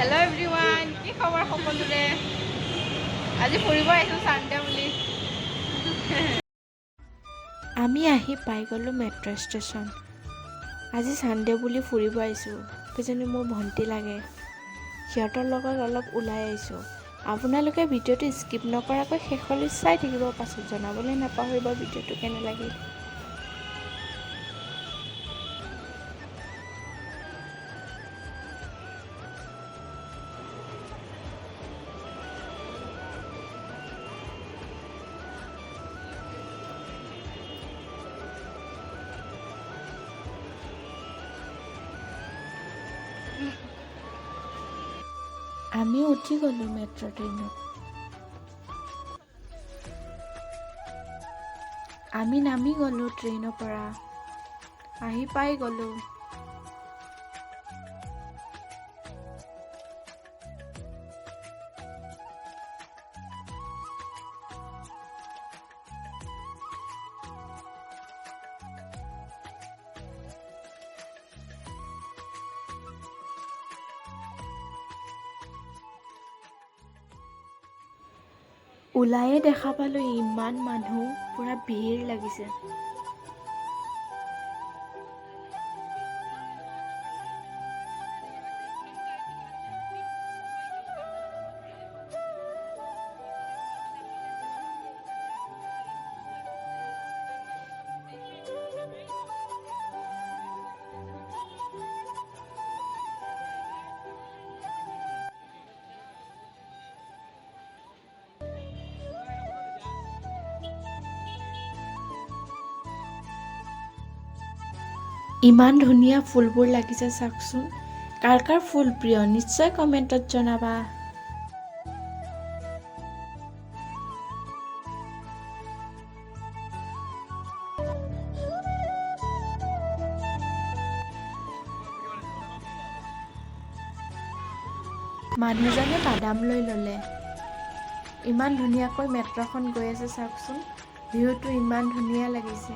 Hello' everyone, কি খবৰ সকলোৰে? আজি ফুৰিব আহিছোঁ চানডে বুলি। আমি আহি পাই গ'লোঁ মেট্ৰ' ষ্টেচন। আজি চানডে বুলি ফুৰিব আহিছোঁ। কিজানি মোৰ ভণ্টি লাগে, সিহঁতৰ লগত অলপ ওলাই আহিছোঁ। আপোনালোকে ভিডিঅ'টো স্কিপ নকৰাকৈ শেষলৈ চাই থাকিব, পাছত জনাবলৈ নাপাহৰিব ভিডিঅ'টো কেনে লাগিল। আমি উঠি গ'লোঁ মেট্ৰ' ট্ৰেইনত। আমি নামি গ'লোঁ ট্ৰেইনৰ পৰা, আহি পাই গ'লোঁ। ওলায়ে দেখা পালোঁ ইমান মানুহ, পুৰা ভিৰ লাগিছে। ইমান ধুনীয়া ফুলবোৰ লাগিছে চাওকচোন। কাৰ কাৰ ফুল প্ৰিয় নিশ্চয় কমেণ্টত জনাবা। মানুহজনে বাদাম লৈ ল'লে। ইমান ধুনীয়াকৈ মেট্ৰ'খন গৈ আছে চাওকচোন, ভিউটো ইমান ধুনীয়া লাগিছে।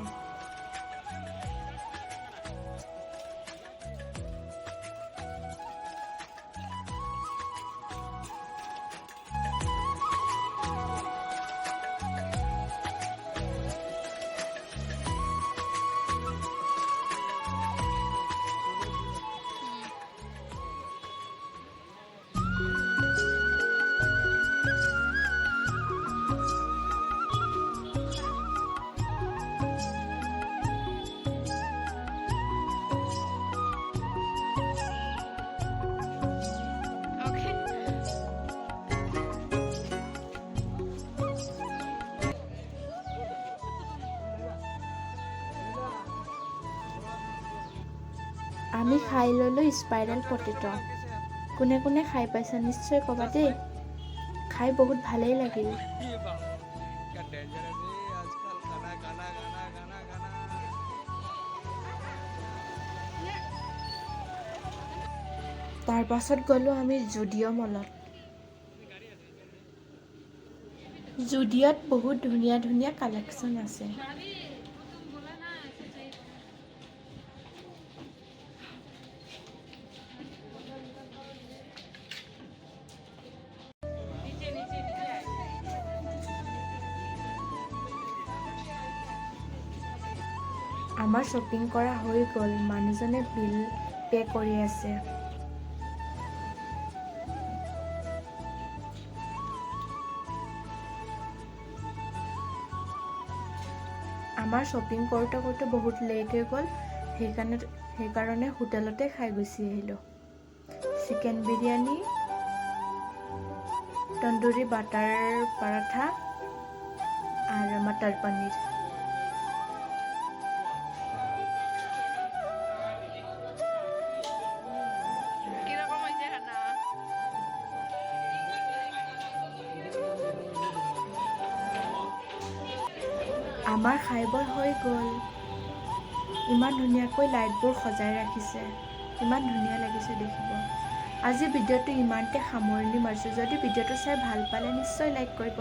আমি খাই ল'লোঁ স্পাইৰেল পটেটো। কোনে কোনে খাই পাইছে নিশ্চয় ক'বা দেই, খাই বহুত ভালেই লাগিল। তাৰ পাছত গ'লোঁ আমি জুডিঅ' মলত। জুডিঅ'ত বহুত ধুনীয়া ধুনীয়া কালেকশ্যন আছে। আমাৰ শ্বপিং কৰা হৈ গ'ল, মানুহজনে বিল পে' কৰি আছে। আমাৰ শ্বপিং কৰোঁতে কৰোঁতে বহুত লেট হৈ গ'ল, সেইকাৰণে হোটেলতে খাই গুচি আহিলোঁ। চিকেন বিৰিয়ানী, তন্দুৰী বাটাৰ পৰাঠা আৰু মটৰ পনীৰ। আমাৰ খাই বৈ হৈ গ'ল। ইমান ধুনীয়াকৈ লাইটবোৰ সজাই ৰাখিছে, ইমান ধুনীয়া লাগিছে দেখিব। আজি ভিডিঅ'টো ইমানতে সামৰণি মাৰিছোঁ। যদি ভিডিঅ'টো চাই ভাল পালে নিশ্চয় লাইক কৰিব।